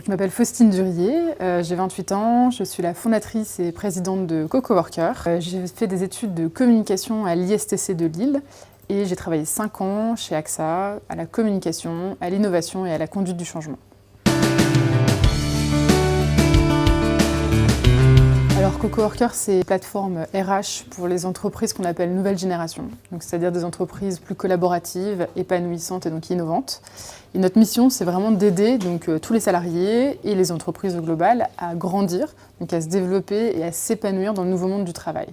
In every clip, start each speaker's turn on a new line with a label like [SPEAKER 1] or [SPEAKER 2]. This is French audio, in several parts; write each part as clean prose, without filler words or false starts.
[SPEAKER 1] Je m'appelle Faustine Durier, j'ai 28 ans, je suis la fondatrice et présidente de CoCoworker. J'ai fait des études de communication à l'ISTC de Lille et j'ai travaillé 5 ans chez AXA, à la communication, à l'innovation et à la conduite du changement. Alors CoCoworker, c'est une plateforme RH pour les entreprises qu'on appelle nouvelle génération, c'est-à-dire des entreprises plus collaboratives, épanouissantes et donc innovantes. Et notre mission, c'est vraiment d'aider tous les salariés et les entreprises au global à grandir, à se développer et à s'épanouir dans le nouveau monde du travail.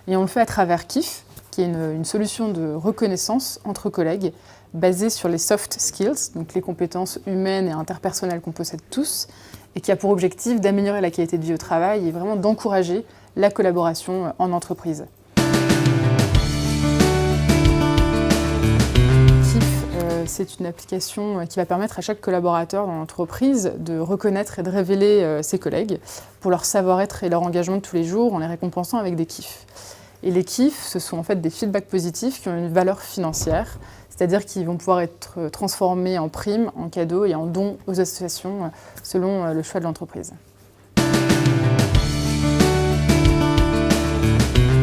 [SPEAKER 1] Et on le fait à travers KIF, qui est une solution de reconnaissance entre collègues basée sur les soft skills, donc les compétences humaines et interpersonnelles qu'on possède tous, et qui a pour objectif d'améliorer la qualité de vie au travail et vraiment d'encourager la collaboration en entreprise. KIF, c'est une application qui va permettre à chaque collaborateur dans l'entreprise de reconnaître et de révéler ses collègues pour leur savoir-être et leur engagement de tous les jours en les récompensant avec des KIF. Et les KIF, ce sont en fait des feedbacks positifs qui ont une valeur financière, c'est-à-dire qu'ils vont pouvoir être transformés en primes, en cadeaux et en dons aux associations selon le choix de l'entreprise.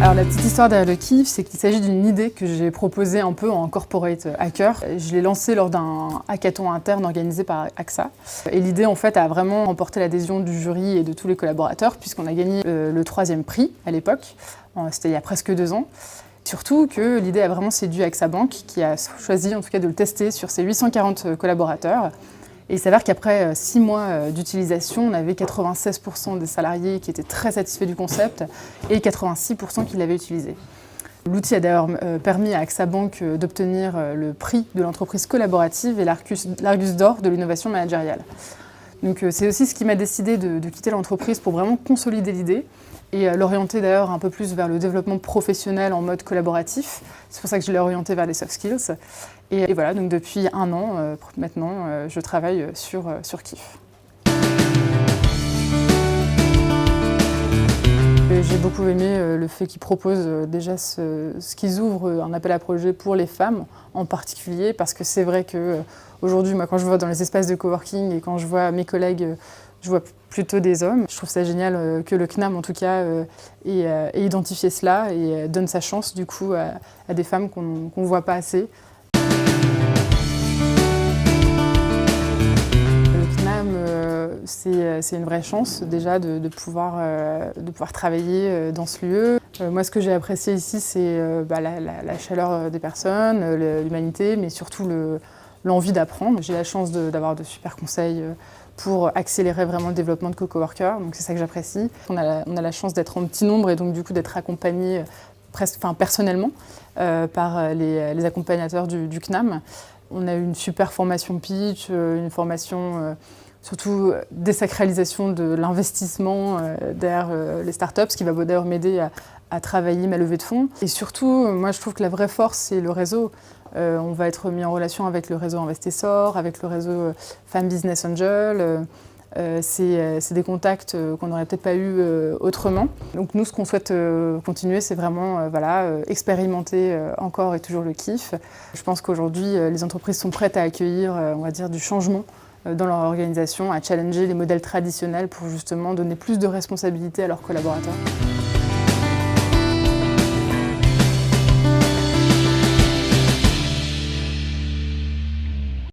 [SPEAKER 1] Alors la petite histoire derrière le KIF, c'est qu'il s'agit d'une idée que j'ai proposée un peu en corporate hacker. Je l'ai lancée lors d'un hackathon interne organisé par AXA. Et l'idée en fait a vraiment remporté l'adhésion du jury et de tous les collaborateurs puisqu'on a gagné le 3e prix à l'époque. C'était il y a presque 2 ans. Surtout que l'idée a vraiment séduit AXA Bank qui a choisi en tout cas de le tester sur ses 840 collaborateurs. Et il s'avère qu'après 6 mois d'utilisation, on avait 96% des salariés qui étaient très satisfaits du concept et 86% qui l'avaient utilisé. L'outil a d'ailleurs permis à AXA Bank d'obtenir le prix de l'entreprise collaborative et l'Argus d'or de l'innovation managériale. Donc c'est aussi ce qui m'a décidé de quitter l'entreprise pour vraiment consolider l'idée et l'orienter d'ailleurs un peu plus vers le développement professionnel en mode collaboratif. C'est pour ça que je l'ai orienté vers les soft skills. Et voilà, donc depuis 1 an maintenant, je travaille sur KIF. J'ai beaucoup aimé le fait qu'ils proposent déjà ce qu'ils ouvrent un appel à projet pour les femmes en particulier, parce que c'est vrai qu'aujourd'hui, moi quand je vois dans les espaces de coworking et quand je vois mes collègues, je vois plutôt des hommes. Je trouve ça génial que le CNAM en tout cas ait identifié cela et donne sa chance du coup à des femmes qu'on ne voit pas assez. C'est une vraie chance déjà de pouvoir travailler dans ce lieu. Moi, ce que j'ai apprécié ici, c'est la chaleur des personnes, l'humanité, mais surtout l'envie d'apprendre. J'ai la chance d'avoir de super conseils pour accélérer vraiment le développement de CoCoworker, donc c'est ça que j'apprécie. On a la chance d'être en petit nombre et donc du coup d'être accompagné personnellement par les accompagnateurs du CNAM. On a eu une super formation pitch, une formation surtout désacralisation de l'investissement derrière les startups, ce qui va d'ailleurs m'aider à travailler ma levée de fonds. Et surtout, moi je trouve que la vraie force, c'est le réseau. On va être mis en relation avec le réseau Investissor, avec le réseau Femmes Business Angel. C'est des contacts qu'on n'aurait peut-être pas eu autrement. Donc nous, ce qu'on souhaite continuer, c'est vraiment expérimenter encore et toujours le KIF. Je pense qu'aujourd'hui, les entreprises sont prêtes à accueillir, on va dire, du changement dans leur organisation, à challenger les modèles traditionnels pour justement donner plus de responsabilités à leurs collaborateurs.